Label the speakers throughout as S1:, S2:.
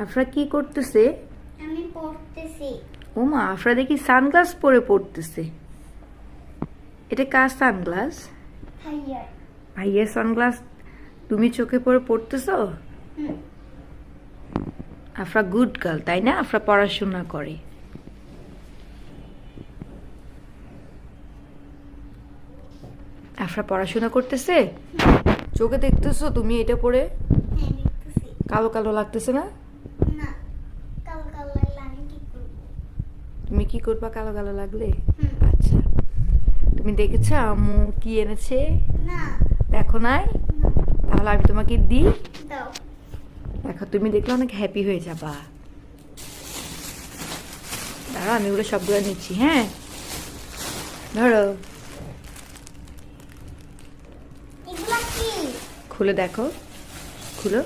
S1: আফরা কি করতেছে?
S2: আমি পড়তেছি।
S1: ওমা, আফরা দেখি সানগ্লাস পরে পড়তেছে। এটা কার সানগ্লাস?
S2: ভাইয়া।
S1: ভাইয়ের সানগ্লাস তুমি চোখে পরে পড়তেছো? আফরা গুড গার্ল, তাই না? আফরা পড়াশোনা করে। আফরা পড়াশোনা করতেছে। চোখে দেখতেছো তুমি এটা পরে?
S2: হ্যাঁ, দেখতেছি।
S1: কালো কালো লাগতেছে না?
S2: না, কালো কালো লাগলে আমি কি করব?
S1: তুমি কি করবা কালো কালো লাগলে?
S2: হুম।
S1: আচ্ছা, তুমি দেখেছো আম্মু কি এনেছে?
S2: না।
S1: দেখো নাই?
S2: না।
S1: তাহলে আমি তোমাকে দিই।
S2: দাও।
S1: দেখো, তুমি দেখলে অনেক হ্যাপি হয়ে যাবা। দাঁড়াও, আমি ওগুলো সবগুলো নিচ্ছি। হ্যাঁ, ধরো,
S2: এগুলা কি?
S1: খুলে দেখো, খুলো।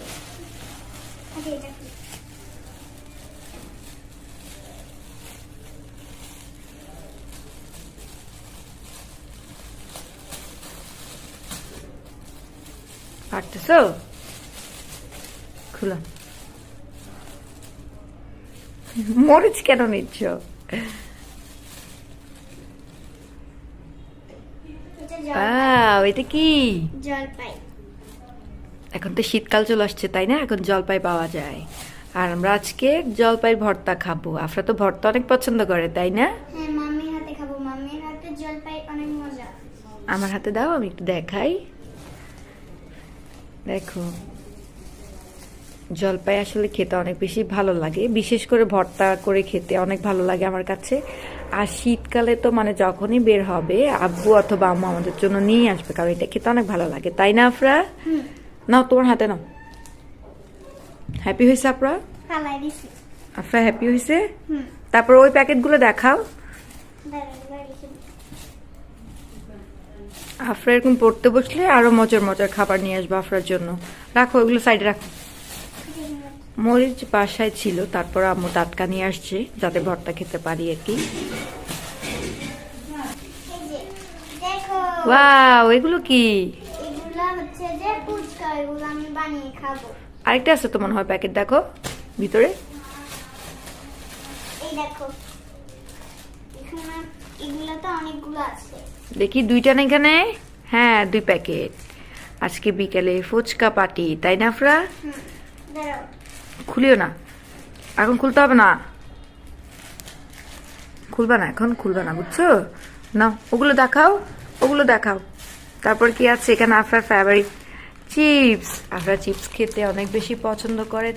S2: আগে এটা কি?
S1: পারতেছো? খুলো। মরিচ কেন নিচ্ছ? এটা কি?
S2: জলপাই।
S1: এখন তো শীতকাল চলে আসছে, তাই না? এখন জলপাই পাওয়া যায়। আর আমরা আজকে জলপাই ভর্তা খাবো। আফরা তো ভর্তা অনেক পছন্দ করে, তাই না?
S2: হ্যাঁ, মাম্মির হাতে খাবো। মাম্মির হাতে জলপাই অনেক মজা।
S1: আমার হাতে দাও, আমি একটু দেখাই। দেখো, জলপাই আসলে খেতে অনেক বেশি ভালো লাগে, বিশেষ করে ভর্তা করে খেতে অনেক ভালো লাগে আমার কাছে। আর শীতকালে তো মানে যখনই বের হবে আব্বু অথবা আম্মু আমাদের জন্য নিয়ে আসবে, কারণ এটা খেতে অনেক ভালো লাগে, তাই না আফরা? নাও, তোমার হাতে নাও। হ্যাপি হয়েছে আফরা?
S2: ফালাই দিছি।
S1: আফরা হ্যাপি হয়েছে?
S2: হুম।
S1: তারপর ওই প্যাকেটগুলো দেখাও। আফরা এরকম পড়তে বসলে আরো মজার মজার খাবার নিয়ে আসবো আফরার জন্য। রাখো, ওইগুলো সাইডে রাখো। মরিচ বাসায় ছিল, তারপর আম্মু টাটকা নিয়ে আসছে যাতে ভর্তা খেতে পারি আর কি।
S2: দেখো,
S1: ওয়াও, এগুলো কি?
S2: এগুলা হচ্ছে যে ফুচকা, এগুলো আমি বানিয়ে খাবো।
S1: আরেকটা আছে তো মনে হয় প্যাকেট, দেখো ভিতরে।
S2: এই দেখো, এখানে এগুলা তো অনেকগুলো আছে।
S1: দেখি দুইটা না এখানে? হ্যাঁ, 2 প্যাকেট। আজকে বিকেলে ফুচকা পার্টি, তাই না আফরা?
S2: দাঁড়াও।
S1: খুলিও না, এখন খুলতে হবে না। খুলবা না এখন, খুলবা না, বুঝছো? না, ওগুলো দেখাও, ওগুলো দেখাও। তারপর কি আছে এখানে? আফরার ফেভারিট চিপস। আফরা চিপস খেতে অনেক বেশি পছন্দ করে।